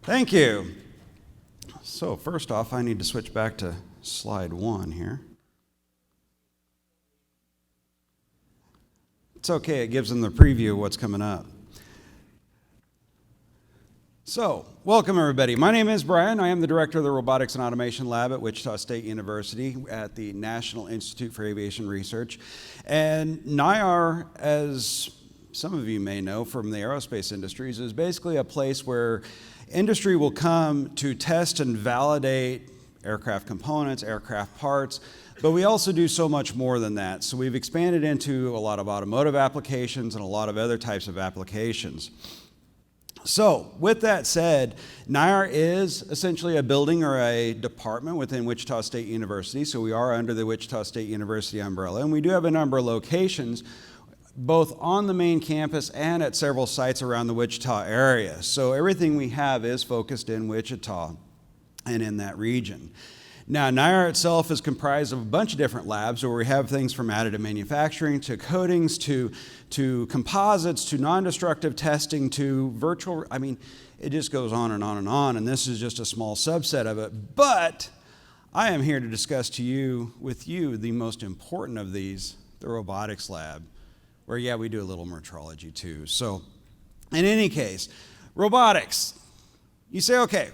Thank you. So first off, I need to switch back to slide 1 here. It's okay, it gives them the preview of what's coming up. So, welcome everybody. My name is Brian. I am the director of the Robotics and Automation Lab at Wichita State University at the National Institute for Aviation Research. And NIAR, as some of you may know from the aerospace industries, is basically a place where industry will come to test and validate aircraft components, aircraft parts, but we also do so much more than that. So we've expanded into a lot of automotive applications and a lot of other types of applications. So, with that said, NIAR is essentially a building or a department within Wichita State University. So we are under the Wichita State University umbrella, and we do have a number of locations, both on the main campus and at several sites around the Wichita area. So everything we have is focused in Wichita and in that region. Now, NIAR itself is comprised of a bunch of different labs where we have things from additive manufacturing to coatings to composites to non-destructive testing to virtual, it just goes on and on and on, and this is just a small subset of it. But I am here to discuss with you the most important of these, the robotics lab, where we do a little metrology too. So in any case, robotics. You say, okay,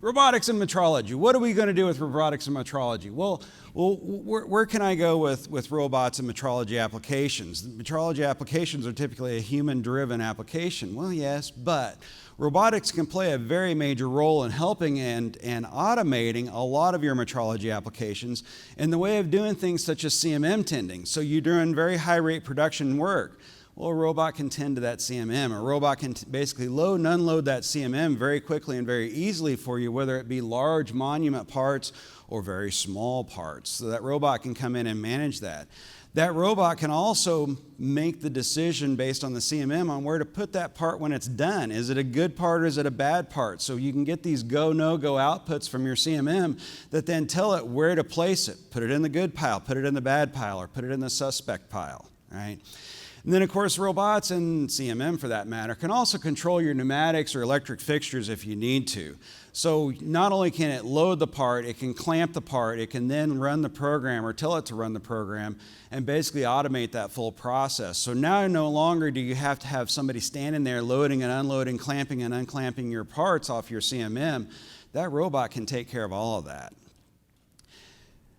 robotics and metrology. What are we going to do with robotics and metrology? Well, where can I go with robots and metrology applications? Metrology applications are typically a human-driven application. Well, yes, but robotics can play a very major role in helping and automating a lot of your metrology applications in the way of doing things such as CMM tending. So you're doing very high-rate production work. Well, a robot can tend to that CMM. A robot can basically load and unload that CMM very quickly and very easily for you, whether it be large monument parts or very small parts. So that robot can come in and manage that. That robot can also make the decision based on the CMM on where to put that part when it's done. Is it a good part or is it a bad part? So you can get these go, no-go outputs from your CMM that then tell it where to place it. Put it in the good pile, put it in the bad pile, or put it in the suspect pile, right? And then, of course, robots and CMM, for that matter, can also control your pneumatics or electric fixtures if you need to. So not only can it load the part, it can clamp the part, it can then run the program or tell it to run the program and basically automate that full process. So now no longer do you have to have somebody standing there loading and unloading, clamping and unclamping your parts off your CMM. That robot can take care of all of that.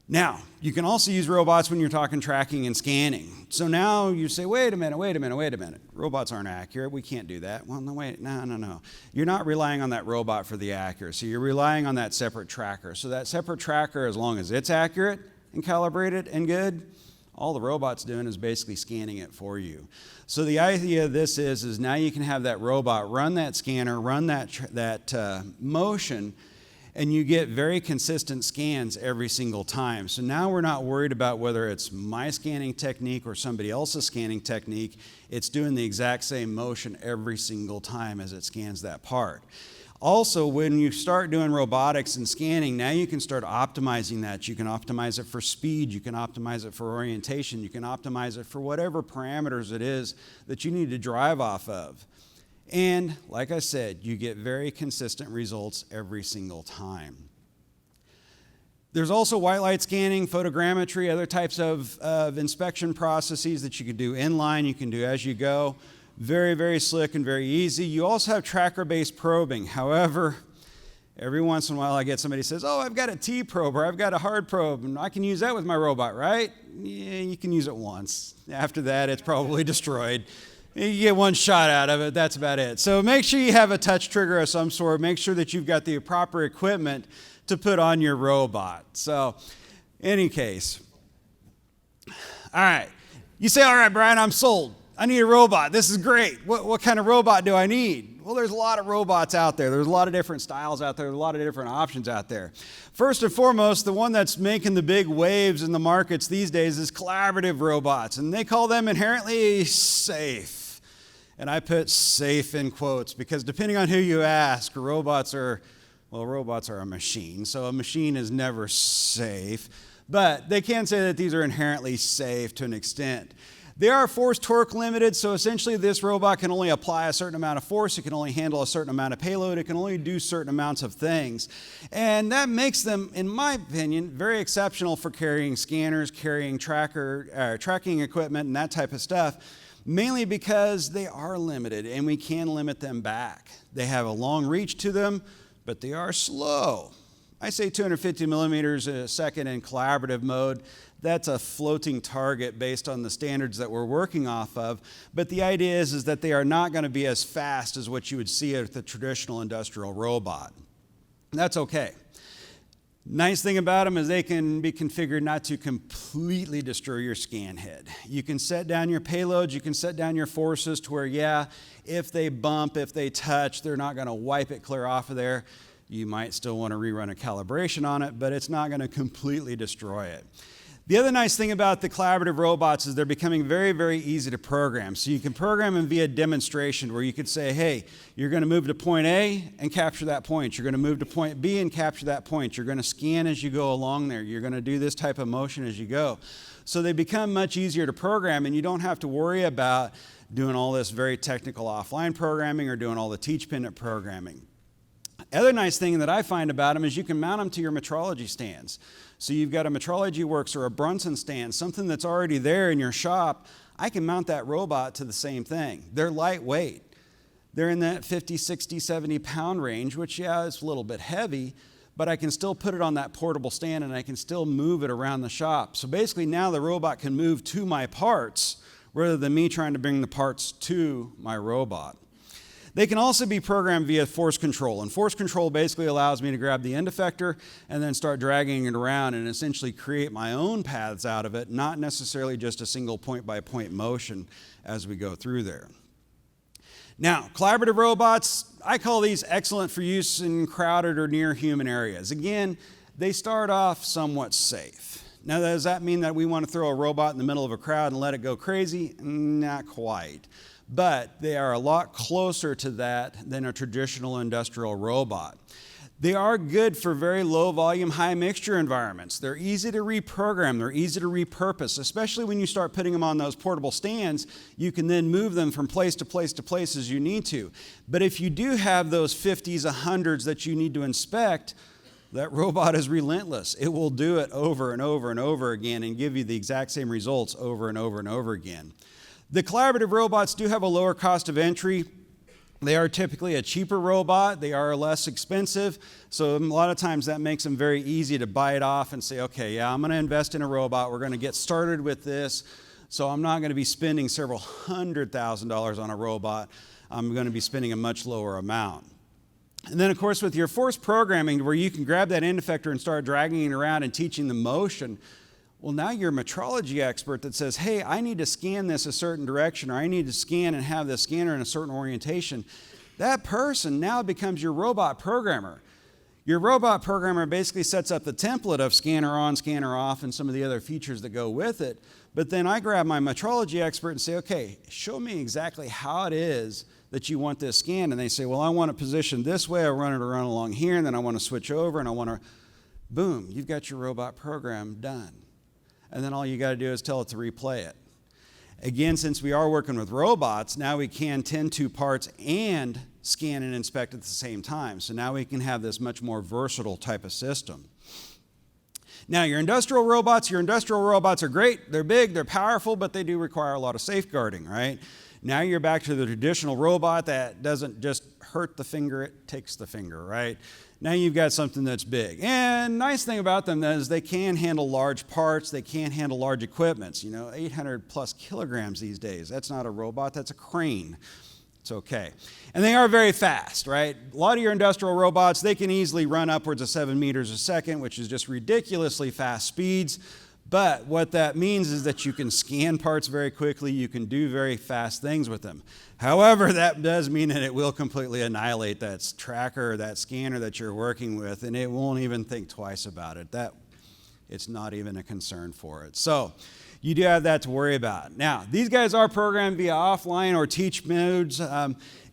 Now, you can also use robots when you're talking tracking and scanning. So now you say, wait a minute. Robots aren't accurate. We can't do that. Well, no. You're not relying on that robot for the accuracy. You're relying on that separate tracker. So that separate tracker, as long as it's accurate and calibrated and good, all the robot's doing is basically scanning it for you. So the idea of this is now you can have that robot run that scanner, run that motion, and you get very consistent scans every single time. So now we're not worried about whether it's my scanning technique or somebody else's scanning technique. It's doing the exact same motion every single time as it scans that part. Also, when you start doing robotics and scanning, now you can start optimizing that. You can optimize it for speed, you can optimize it for orientation, you can optimize it for whatever parameters it is that you need to drive off of. And like I said, you get very consistent results every single time. There's also white light scanning, photogrammetry, other types of inspection processes that you can do inline, you can do as you go. Very, very slick and very easy. You also have tracker-based probing. However, every once in a while I get somebody who says, oh, I've got a T-probe or I've got a hard probe and I can use that with my robot, right? Yeah, you can use it once. After that, it's probably destroyed. You get one shot out of it, that's about it. So make sure you have a touch trigger of some sort. Make sure that you've got the proper equipment to put on your robot. So, any case. All right. You say, all right, Brian, I'm sold. I need a robot. This is great. What kind of robot do I need? Well, there's a lot of robots out there. There's a lot of different styles out there. There's a lot of different options out there. First and foremost, the one that's making the big waves in the markets these days is collaborative robots, and they call them inherently safe. And I put safe in quotes because depending on who you ask, robots are a machine. So a machine is never safe, but they can say that these are inherently safe to an extent. They are force torque limited, so essentially this robot can only apply a certain amount of force, it can only handle a certain amount of payload, it can only do certain amounts of things. And that makes them, in my opinion, very exceptional for carrying scanners, carrying tracking equipment and that type of stuff, mainly because they are limited and we can limit them back. They have a long reach to them, but they are slow. I say 250 millimeters a second in collaborative mode. That's a floating target based on the standards that we're working off of. But the idea is that they are not going to be as fast as what you would see at the traditional industrial robot. That's okay. Nice thing about them is they can be configured not to completely destroy your scan head. You can set down your payloads, you can set down your forces to where, yeah, if they bump, if they touch, they're not going to wipe it clear off of there. You might still want to rerun a calibration on it, but it's not going to completely destroy it. The other nice thing about the collaborative robots is they're becoming very, very easy to program. So you can program them via demonstration where you could say, hey, you're going to move to point A and capture that point. You're going to move to point B and capture that point. You're going to scan as you go along there. You're going to do this type of motion as you go. So they become much easier to program, and you don't have to worry about doing all this very technical offline programming or doing all the teach-pendant programming. Other nice thing that I find about them is you can mount them to your metrology stands. So you've got a Metrology Works or a Brunson stand, something that's already there in your shop. I can mount that robot to the same thing. They're lightweight. They're in that 50, 60, 70 pound range, which, yeah, it's a little bit heavy, but I can still put it on that portable stand and I can still move it around the shop. So basically now the robot can move to my parts rather than me trying to bring the parts to my robot. They can also be programmed via force control, and force control basically allows me to grab the end effector and then start dragging it around and essentially create my own paths out of it, not necessarily just a single point-by-point motion as we go through there. Now, collaborative robots, I call these excellent for use in crowded or near human areas. Again, they start off somewhat safe. Now, does that mean that we want to throw a robot in the middle of a crowd and let it go crazy? Not quite. But they are a lot closer to that than a traditional industrial robot. They are good for very low volume, high mixture environments. They're easy to reprogram, they're easy to repurpose, especially when you start putting them on those portable stands. You can then move them from place to place to place as you need to. But if you do have those 50s, 100s that you need to inspect, that robot is relentless. It will do it over and over and over again and give you the exact same results over and over and over again. The collaborative robots do have a lower cost of entry. They are typically a cheaper robot. They are less expensive. So a lot of times that makes them very easy to bite off and say, okay, yeah, I'm going to invest in a robot. We're going to get started with this. So I'm not going to be spending several $100,000 on a robot. I'm going to be spending a much lower amount. And then, of course, with your force programming, where you can grab that end effector and start dragging it around and teaching the motion, well, now you're a metrology expert that says, hey, I need to scan this a certain direction, or I need to scan and have the scanner in a certain orientation. That person now becomes your robot programmer. Your robot programmer basically sets up the template of scanner on, scanner off, and some of the other features that go with it. But then I grab my metrology expert and say, okay, show me exactly how it is that you want this scanned. And they say, well, I want it positioned this way. I run it around along here, and then I want to switch over, and I want to, boom, you've got your robot program done. And then all you got to do is tell it to replay it. Again, since we are working with robots, now we can tend to parts and scan and inspect at the same time. So now we can have this much more versatile type of system. Now, your industrial robots are great. They're big, they're powerful, but they do require a lot of safeguarding, right? Now you're back to the traditional robot that doesn't just hurt the finger, it takes the finger, right? Now you've got something that's big. And nice thing about them is they can handle large parts, they can handle large equipments, 800 plus kilograms these days. That's not a robot, that's a crane. It's okay. And they are very fast, right? A lot of your industrial robots, they can easily run upwards of 7 meters a second, which is just ridiculously fast speeds. But what that means is that you can scan parts very quickly, you can do very fast things with them. However, that does mean that it will completely annihilate that tracker or that scanner that you're working with, and it won't even think twice about it. It's not even a concern for it. So you do have that to worry about. Now, these guys are programmed via offline or teach modes.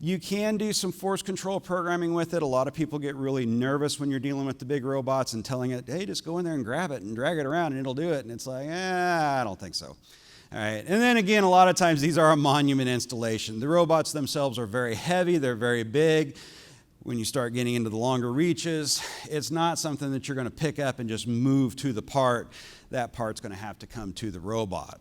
You can do some force control programming with it. A lot of people get really nervous when you're dealing with the big robots and telling it, hey, just go in there and grab it and drag it around and it'll do it. And it's like, I don't think so. All right, and then again, a lot of times these are a monument installation. The robots themselves are very heavy, they're very big. When you start getting into the longer reaches, it's not something that you're going to pick up and just move to the part. That part's going to have to come to the robot.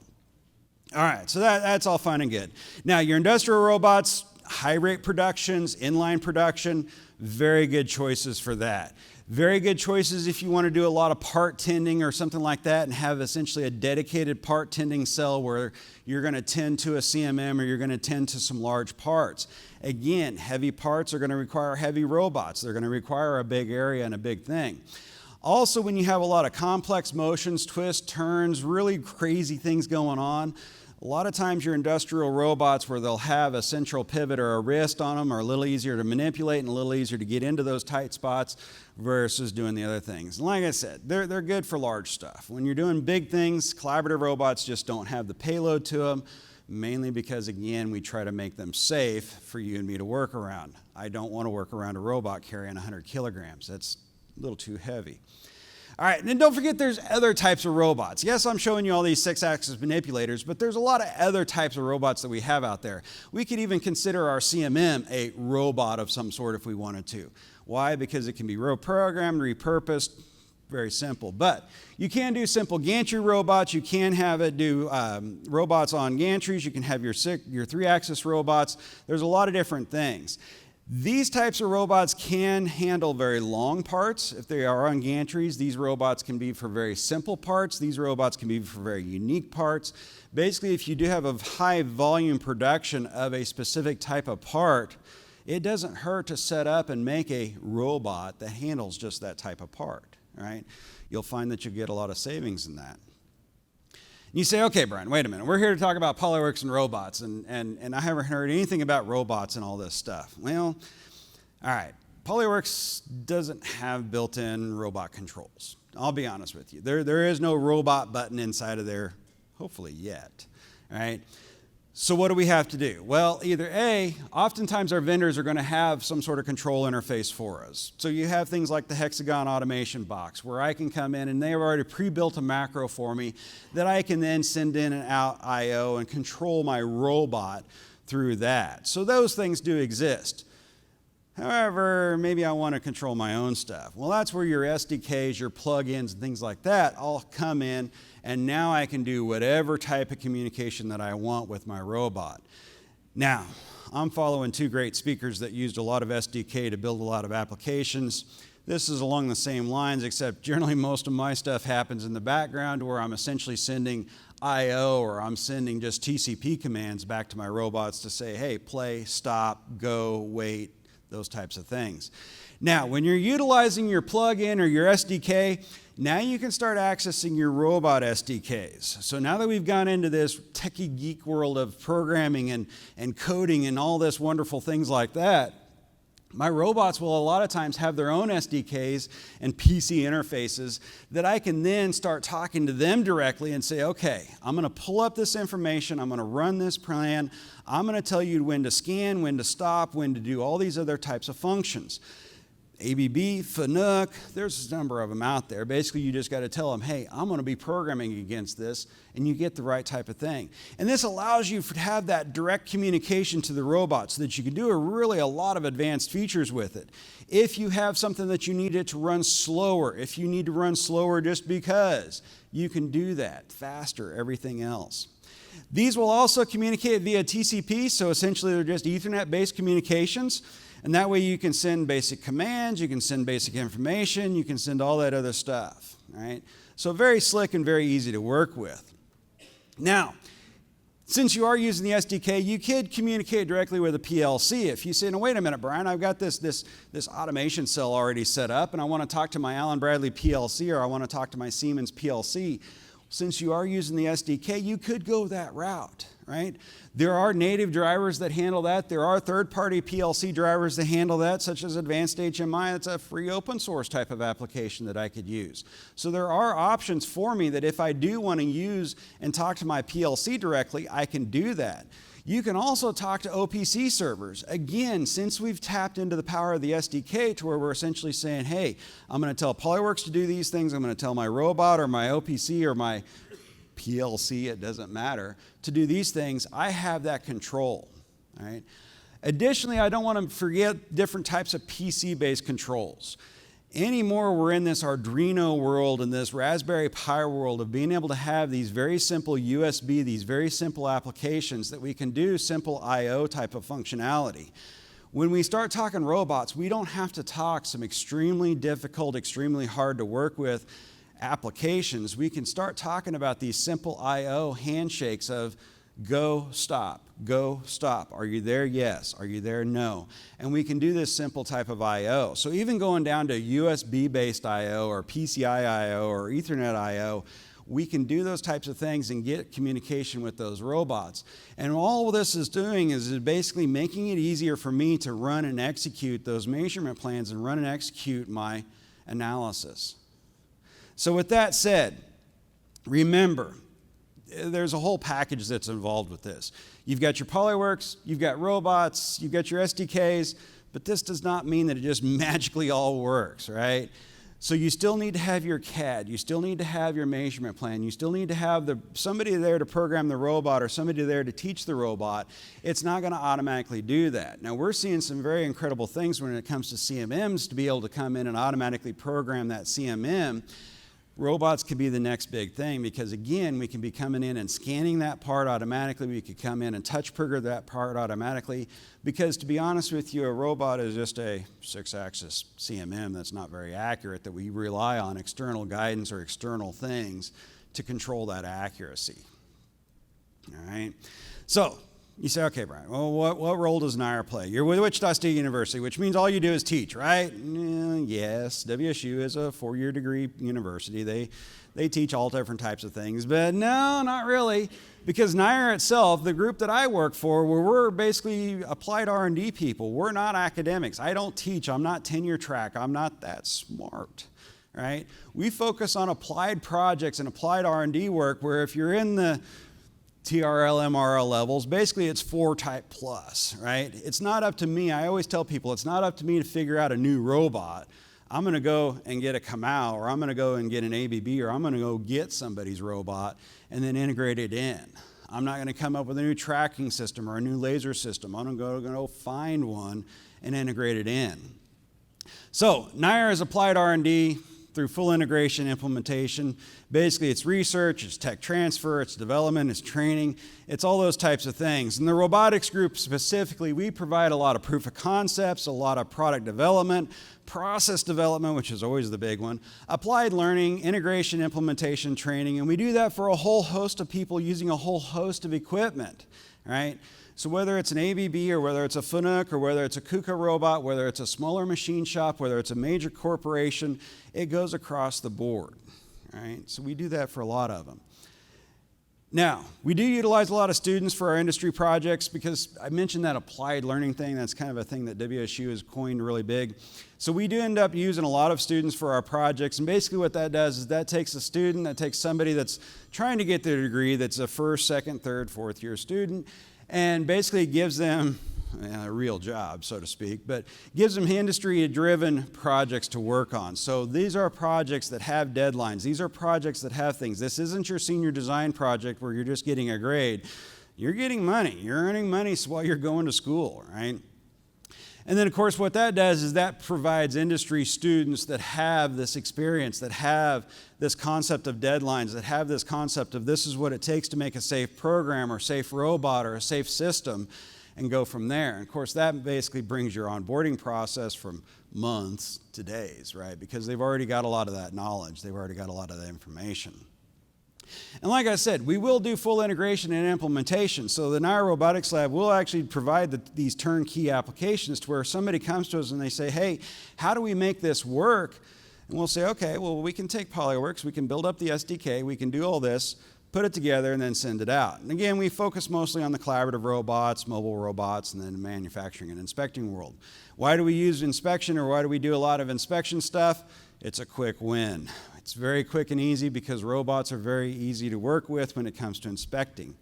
All right, so that's all fine and good. Now, your industrial robots, high rate productions, inline production, very good choices for that. Very good choices if you want to do a lot of part tending or something like that and have essentially a dedicated part tending cell where you're going to tend to a CMM or you're going to tend to some large parts. Again, heavy parts are going to require heavy robots. They're going to require a big area and a big thing. Also, when you have a lot of complex motions, twists, turns, really crazy things going on, a lot of times your industrial robots where they'll have a central pivot or a wrist on them are a little easier to manipulate and a little easier to get into those tight spots versus doing the other things. And like I said, they're good for large stuff. When you're doing big things, collaborative robots just don't have the payload to them, mainly because, again, we try to make them safe for you and me to work around. I don't want to work around a robot carrying 100 kilograms. That's a little too heavy. All right, and then don't forget there's other types of robots. Yes, I'm showing you all these 6-axis manipulators, but there's a lot of other types of robots that we have out there. We could even consider our CMM a robot of some sort if we wanted to. Why? Because it can be reprogrammed, repurposed, very simple. But you can do simple gantry robots. You can have it do robots on gantries. You can have your 3-axis robots. There's a lot of different things. These types of robots can handle very long parts. If they are on gantries, these robots can be for very simple parts. These robots can be for very unique parts. Basically, if you do have a high volume production of a specific type of part, it doesn't hurt to set up and make a robot that handles just that type of part, right? You'll find that you get a lot of savings in that. You say, okay, Brian, wait a minute. We're here to talk about Polyworks and robots, and I haven't heard anything about robots and all this stuff. Well, all right. Polyworks doesn't have built-in robot controls. I'll be honest with you. There is no robot button inside of there, hopefully yet, all right? So what do we have to do? Well, either A, oftentimes our vendors are going to have some sort of control interface for us. So you have things like the Hexagon automation box where I can come in and they have already pre-built a macro for me that I can then send in and out I/O and control my robot through that. So those things do exist. However, maybe I want to control my own stuff. Well, that's where your SDKs, your plugins, and things like that all come in, and now I can do whatever type of communication that I want with my robot. Now, I'm following two great speakers that used a lot of SDK to build a lot of applications. This is along the same lines, except generally most of my stuff happens in the background where I'm essentially sending I/O or I'm sending just TCP commands back to my robots to say, hey, play, stop, go, wait, those types of things. Now, when you're utilizing your plugin or your SDK, now you can start accessing your robot SDKs. So now that we've gone into this techie geek world of programming and coding and all this wonderful things like that, my robots will a lot of times have their own SDKs and PC interfaces that I can then start talking to them directly and say, okay, I'm going to pull up this information, I'm going to run this plan, I'm going to tell you when to scan, when to stop, when to do all these other types of functions. ABB, FNUC, there's a number of them out there. Basically, you just got to tell them, hey, I'm going to be programming against this, and you get the right type of thing. And this allows you to have that direct communication to the robot so that you can do a lot of advanced features with it. If you have something that you need it to run slower, if you need to run slower just because, you can do that faster, everything else. These will also communicate via TCP, so essentially they're just Ethernet-based communications. And that way you can send basic commands, you can send basic information, you can send all that other stuff, right? So very slick and very easy to work with. Now, since you are using the SDK, you could communicate directly with a PLC. If you say, no, wait a minute, Brian, I've got this automation cell already set up, and I want to talk to my Allen Bradley PLC, or I want to talk to my Siemens PLC. Since you are using the SDK, you could go that route, right? There are native drivers that handle that. There are third-party PLC drivers that handle that, such as Advanced HMI. That's a free open source type of application that I could use. So there are options for me that if I do want to use and talk to my PLC directly, I can do that. You can also talk to OPC servers. Again, since we've tapped into the power of the SDK to where we're essentially saying, hey, I'm going to tell Polyworks to do these things. I'm going to tell my robot or my OPC or my PLC, it doesn't matter, to do these things, I have that control, right? Additionally, I don't want to forget different types of PC-based controls. Anymore, we're in this Arduino world and this Raspberry Pi world of being able to have these very simple USB, these very simple applications that we can do simple I/O type of functionality. When we start talking robots, we don't have to talk some extremely difficult, extremely hard to work with applications. We can start talking about these simple I/O handshakes of go, stop, go, stop. Are you there? Yes. Are you there? No. And we can do this simple type of I/O. So even going down to USB-based I/O or PCI I/O or Ethernet I/O, we can do those types of things and get communication with those robots. And all this is doing is basically making it easier for me to run and execute those measurement plans and run and execute my analysis. So with that said, remember, there's a whole package that's involved with this. You've got your Polyworks, you've got robots, you've got your SDKs, but this does not mean that it just magically all works, right? So you still need to have your CAD, you still need to have your measurement plan, you still need to have somebody there to program the robot or somebody there to teach the robot. It's not going to automatically do that. Now we're seeing some very incredible things when it comes to CMMs to be able to come in and automatically program that CMM. Robots could be the next big thing because, again, we can be coming in and scanning that part automatically. We could come in and touch trigger that part automatically because, to be honest with you, a robot is just a 6-axis CMM that's not very accurate, that we rely on external guidance or external things to control that accuracy. All right? So you say, okay, Brian, well, what role does NIR play? You're with Wichita State University, which means all you do is teach, right? Yes, WSU is a 4-year degree university. They teach all different types of things, but no, not really, because NIR itself, the group that I work for, we're basically applied R&D people. We're not academics. I don't teach. I'm not tenure track. I'm not that smart, right? We focus on applied projects and applied R&D work where if you're in the TRL, MRL levels, basically it's 4 type plus, right? It's not up to me. I always tell people it's not up to me to figure out a new robot. I'm going to go and get a Kamau, or I'm going to go and get an ABB, or I'm going to go get somebody's robot and then integrate it in. I'm not going to come up with a new tracking system or a new laser system. I'm going to go find one and integrate it in. So NIR is applied R&D through full integration implementation. Basically, it's research, it's tech transfer, it's development, it's training, it's all those types of things. In the robotics group specifically, we provide a lot of proof of concepts, a lot of product development, process development, which is always the big one, applied learning, integration, implementation, training, and we do that for a whole host of people using a whole host of equipment, right? So whether it's an ABB or whether it's a Fanuc or whether it's a KUKA robot, whether it's a smaller machine shop, whether it's a major corporation, it goes across the board, right? So we do that for a lot of them. Now, we do utilize a lot of students for our industry projects because I mentioned that applied learning thing. That's kind of a thing that WSU has coined really big. So we do end up using a lot of students for our projects, and basically what that does is that takes a student, that takes somebody that's trying to get their degree, that's a 1st, 2nd, 3rd, 4th year student, and basically gives them a real job, so to speak, but gives them industry-driven projects to work on. So these are projects that have deadlines. These are projects that have things. This isn't your senior design project where you're just getting a grade. You're getting money. You're earning money while you're going to school, right? And then, of course, what that does is that provides industry students that have this experience, that have this concept of deadlines, that have this concept of this is what it takes to make a safe program or safe robot or a safe system, and go from there. And of course, that basically brings your onboarding process from months to days, right? Because they've already got a lot of that knowledge. They've already got a lot of that information. And like I said, we will do full integration and implementation. So the NIR Robotics Lab will actually provide these turnkey applications to where somebody comes to us and they say, hey, how do we make this work? And we'll say, okay, well, we can take Polyworks, we can build up the SDK, we can do all this, put it together, and then send it out. And again, we focus mostly on the collaborative robots, mobile robots, and then the manufacturing and inspecting world. Why do we use inspection, or why do we do a lot of inspection stuff? It's a quick win. It's very quick and easy because robots are very easy to work with when it comes to inspecting.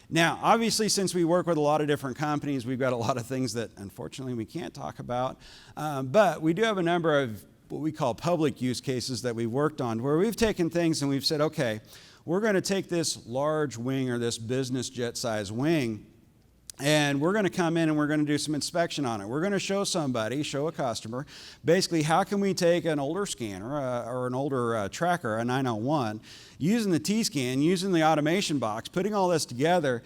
Now, obviously, since we work with a lot of different companies, we've got a lot of things that, unfortunately, we can't talk about. But we do have a number of what we call public use cases that we've worked on, where we've taken things and we've said, okay, we're going to take this large wing or this business jet size wing, and we're going to come in and we're going to do some inspection on it. We're going to show a customer, basically how can we take an older scanner or an older tracker, a 901, using the T-scan, using the automation box, putting all this together,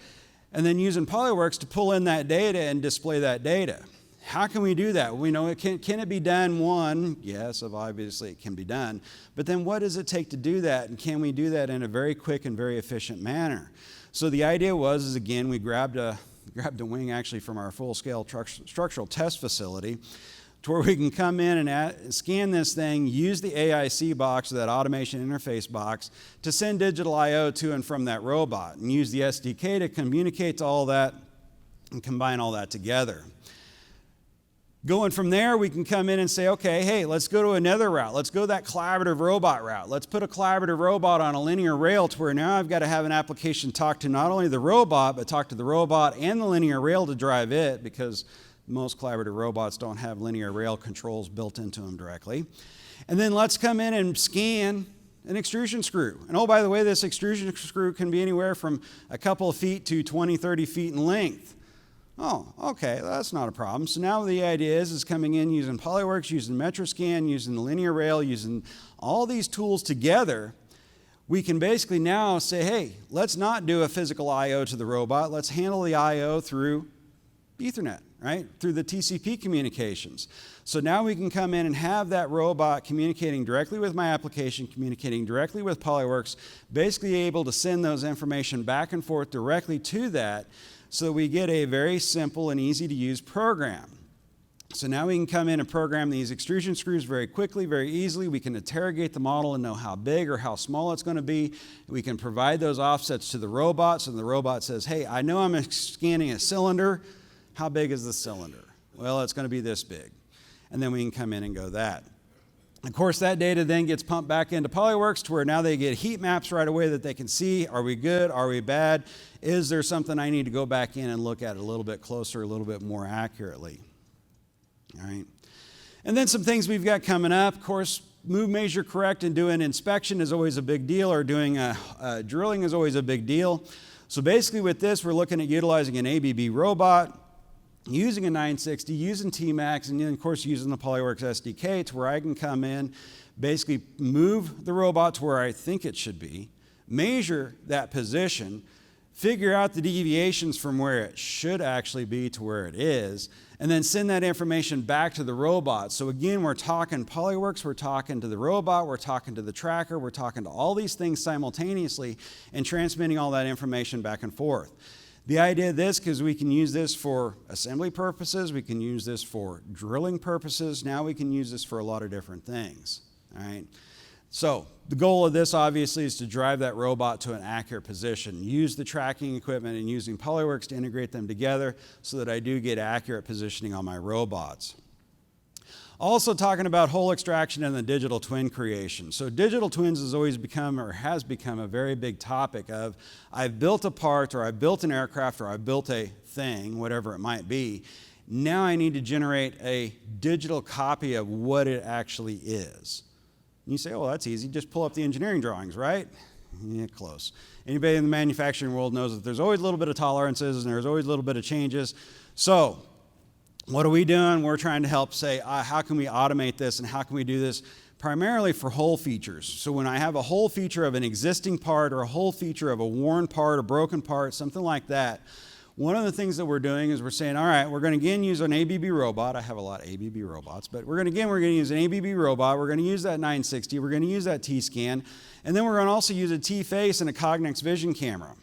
and then using Polyworks to pull in that data and display that data. How can we do that? We know can it be done? One, yes, obviously it can be done, but then what does it take to do that, and can we do that in a very quick and very efficient manner? So the idea was, again, we grabbed a wing actually from our full-scale structural test facility to where we can come in and scan this thing, use the AIC box, or that automation interface box, to send digital I/O to and from that robot, and use the SDK to communicate to all that and combine all that together. Going from there, we can come in and say, okay, hey, let's go to another route. Let's go that collaborative robot route. Let's put a collaborative robot on a linear rail to where now I've got to have an application talk to not only the robot, but talk to the robot and the linear rail to drive it, because most collaborative robots don't have linear rail controls built into them directly. And then let's come in and scan an extrusion screw. And oh, by the way, this extrusion screw can be anywhere from a couple of feet to 20, 30 feet in length. Oh, okay, that's not a problem. So now the idea is coming in using Polyworks, using Metroscan, using the linear rail, using all these tools together, we can basically now say, hey, let's not do a physical I/O to the robot. Let's handle the I/O through Ethernet, right? Through the TCP communications. So now we can come in and have that robot communicating directly with my application, communicating directly with Polyworks, basically able to send those information back and forth directly to that, so we get a very simple and easy to use program. So now we can come in and program these extrusion screws very quickly, very easily. We can interrogate the model and know how big or how small it's going to be. We can provide those offsets to the robot, so the robot says, hey, I know I'm scanning a cylinder. How big is the cylinder? Well, it's going to be this big. And then we can come in and go that. Of course, that data then gets pumped back into Polyworks to where now they get heat maps right away that they can see. Are we good? Are we bad? Is there something I need to go back in and look at a little bit closer, a little bit more accurately? All right. And then some things we've got coming up. Of course, move, measure, correct, and doing inspection is always a big deal, or doing drilling is always a big deal. So basically with this, we're looking at utilizing an ABB robot, using a 960, using Tmax, and then of course using the Polyworks SDK to where I can come in, basically move the robot to where I think it should be, measure that position, figure out the deviations from where it should actually be to where it is, and then send that information back to the robot. So again, we're talking Polyworks, we're talking to the robot, we're talking to the tracker, we're talking to all these things simultaneously and transmitting all that information back and forth. The idea of this, because we can use this for assembly purposes, we can use this for drilling purposes, now we can use this for a lot of different things. All right. So the goal of this obviously is to drive that robot to an accurate position, use the tracking equipment and using Polyworks to integrate them together so that I do get accurate positioning on my robots. Also talking about hole extraction and the digital twin creation. So digital twins has always become, or has become, a very big topic of, I've built a part, or I've built an aircraft, or I've built a thing, whatever it might be. Now I need to generate a digital copy of what it actually is. And you say, oh, well, that's easy. Just pull up the engineering drawings, right? Yeah, close. Anybody in the manufacturing world knows that there's always a little bit of tolerances and there's always a little bit of changes. So what are we doing? We're trying to help say, how can we automate this and how can we do this primarily for hole features? So when I have a hole feature of an existing part or a hole feature of a worn part, a broken part, something like that, one of the things that we're doing is we're saying, all right, we're going to again use an ABB robot. I have a lot of ABB robots, but we're going to use an ABB robot. We're going to use that 960. We're going to use that T-scan. And then we're going to also use a T-face and a Cognex vision camera.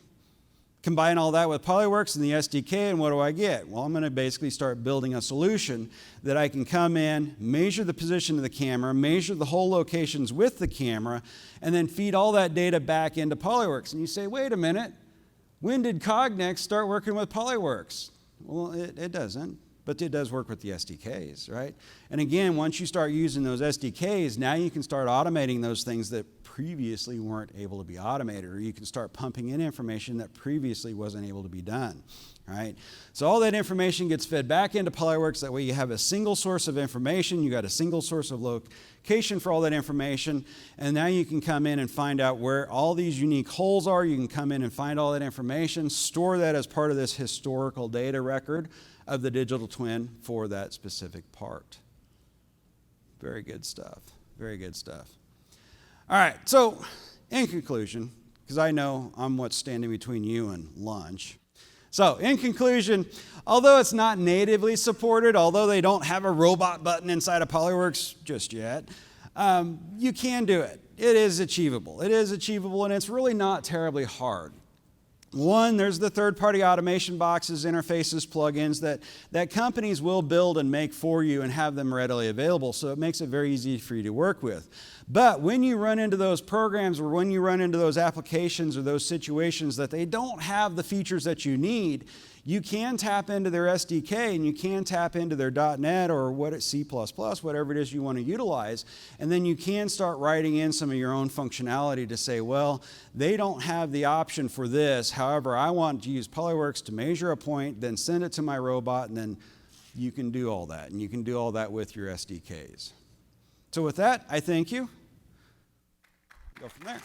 Combine all that with Polyworks and the SDK, and what do I get? Well, I'm going to basically start building a solution that I can come in, measure the position of the camera, measure the hole locations with the camera, and then feed all that data back into Polyworks. And you say, wait a minute, when did Cognex start working with Polyworks? Well, it doesn't, but it does work with the SDKs, right? And again, once you start using those SDKs, now you can start automating those things that previously weren't able to be automated, or you can start pumping in information that previously wasn't able to be done. Right? So all that information gets fed back into Polyworks. That way you have a single source of information, you got a single source of location for all that information, and now you can come in and find out where all these unique holes are. You can come in and find all that information, store that as part of this historical data record of the digital twin for that specific part. Very good stuff. Very good stuff. All right, so in conclusion, because I know I'm what's standing between you and lunch. So, in conclusion, although it's not natively supported, although they don't have a robot button inside of Polyworks just yet, you can do it. It is achievable. It is achievable, and it's really not terribly hard. One, there's the third-party automation boxes, interfaces, plugins that companies will build and make for you and have them readily available, so it makes it very easy for you to work with. But when you run into those programs or when you run into those applications or those situations that they don't have the features that you need, you can tap into their SDK and you can tap into their .NET or C++, whatever it is you want to utilize, and then you can start writing in some of your own functionality to say, well, they don't have the option for this, however, I want to use Polyworks to measure a point, then send it to my robot, and then you can do all that, and you can do all that with your SDKs. So with that, I thank you. Go from there.